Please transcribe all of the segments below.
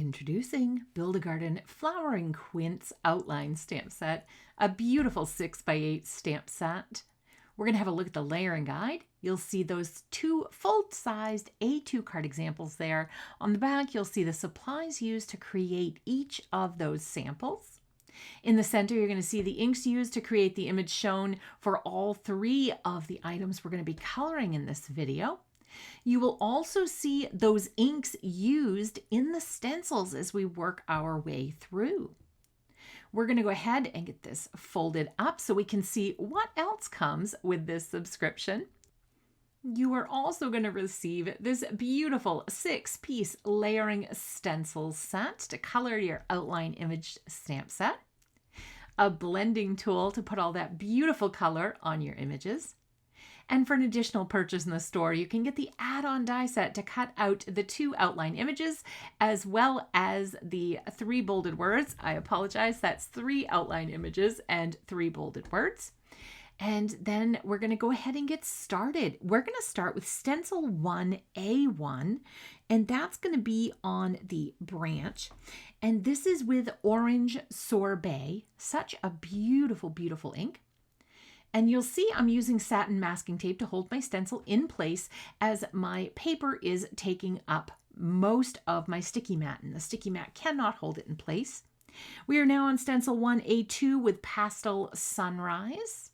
Introducing Build a Garden Flowering Quince Outline Stamp Set, a beautiful 6x8 stamp set. We're going to have a look at the layering guide. You'll see those two full-sized A2 card examples there. On the back, you'll see the supplies used to create each of those samples. In the center, you're going to see the inks used to create the image shown for all three of the items we're going to be coloring in this video. You will also see those inks used in the stencils as we work our way through. We're going to go ahead and get this folded up so we can see what else comes with this subscription. You are also going to receive this beautiful 6-piece layering stencil set to color your outline image stamp set, a blending tool to put all that beautiful color on your images. And for an additional purchase in the store, you can get the add-on die set to cut out the 2 outline images, as well as the 3 bolded words. I apologize, that's 3 outline images and 3 bolded words. And then we're going to go ahead and get started. We're going to start with stencil 1A1, and that's going to be on the branch. And this is with Orange Sorbet, such a beautiful, beautiful ink. And you'll see I'm using satin masking tape to hold my stencil in place as my paper is taking up most of my sticky mat, and the sticky mat cannot hold it in place. We are now on stencil 1A2 with Pastel Sunrise.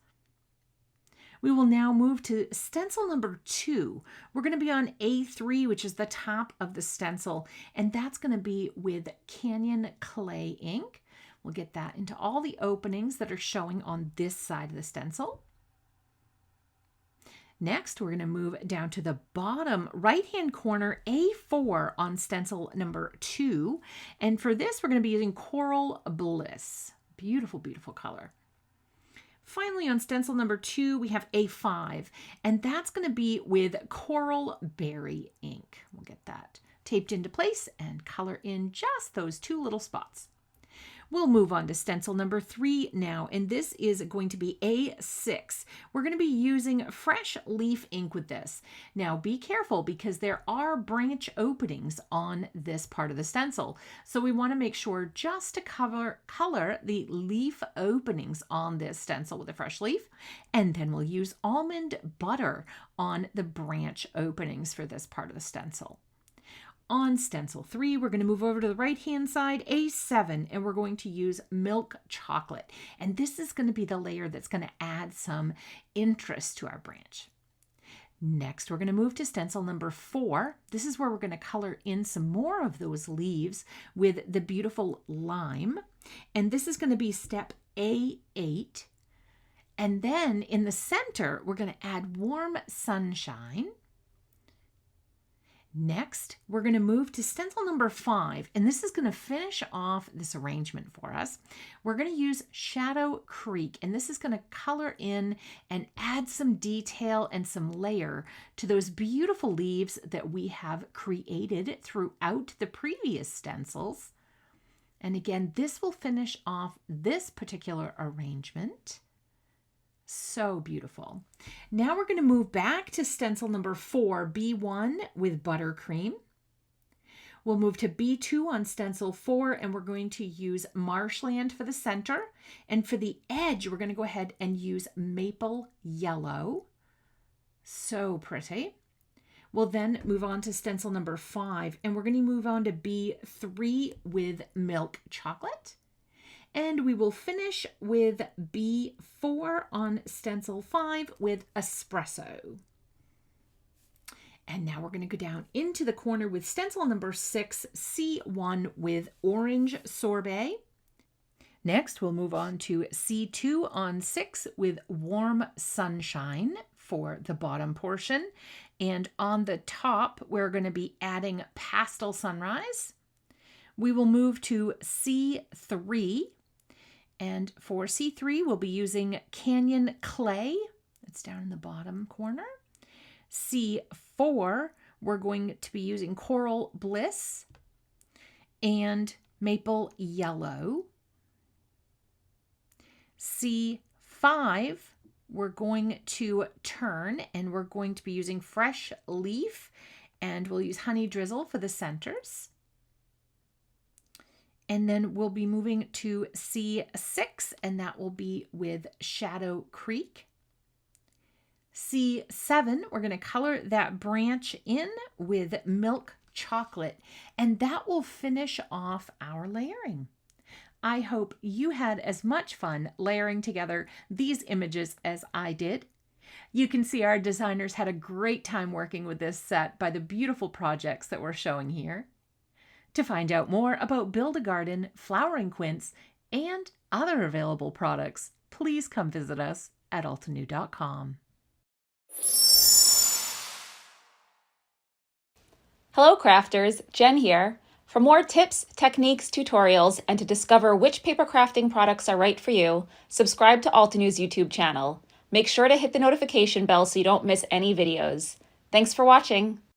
We will now move to stencil number 2. We're going to be on A3, which is the top of the stencil, and that's going to be with Canyon Clay ink. We'll get that into all the openings that are showing on this side of the stencil. Next, we're going to move down to the bottom right-hand corner, A4 on stencil number 2. And for this, we're going to be using Coral Bliss. Beautiful, beautiful color. Finally, on stencil number 2, we have A5, and that's going to be with Coral Berry ink. We'll get that taped into place and color in just those 2 little spots. We'll move on to stencil number 3 now, and this is going to be A6. We're going to be using Fresh Leaf ink with this. Now be careful because there are branch openings on this part of the stencil. So we want to make sure just to color the leaf openings on this stencil with a fresh leaf. And then we'll use almond butter on the branch openings for this part of the stencil. On stencil 3, we're going to move over to the right-hand side, A7, and we're going to use milk chocolate. And this is going to be the layer that's going to add some interest to our branch. Next, we're going to move to stencil number 4. This is where we're going to color in some more of those leaves with the beautiful lime. And this is going to be step A8. And then in the center, we're going to add Warm Sunshine. Next, we're going to move to stencil number 5, and this is going to finish off this arrangement for us. We're going to use Shadow Creek, and this is going to color in and add some detail and some layer to those beautiful leaves that we have created throughout the previous stencils. And again, this will finish off this particular arrangement. So beautiful. Now we're going to move back to stencil number 4, B1 with Buttercream. We'll move to B2 on stencil 4, and we're going to use Marshland for the center. And for the edge, we're going to go ahead and use Maple Yellow. So pretty. We'll then move on to stencil number 5, and we're going to move on to B3 with Milk Chocolate. And we will finish with B4 on stencil 5 with Espresso. And now we're going to go down into the corner with stencil number 6, C1 with Orange Sorbet. Next, we'll move on to C2 on 6 with Warm Sunshine for the bottom portion. And on the top, we're going to be adding Pastel Sunrise. We will move to C3. And for C3, we'll be using Canyon Clay. It's down in the bottom corner. C4, we're going to be using Coral Bliss and Maple Yellow. C5, we're going to turn, and we're going to be using Fresh Leaf, and we'll use Honey Drizzle for the centers. And then we'll be moving to C6, and that will be with Shadow Creek. C7, we're going to color that branch in with Milk Chocolate, and that will finish off our layering. I hope you had as much fun layering together these images as I did. You can see our designers had a great time working with this set by the beautiful projects that we're showing here. To find out more about Build-A-Garden, flowering quince, and other available products, please come visit us at altenew.com. Hello crafters, Jen here. For more tips, techniques, tutorials, and to discover which paper crafting products are right for you, subscribe to Altenew's YouTube channel. Make sure to hit the notification bell so you don't miss any videos. Thanks for watching.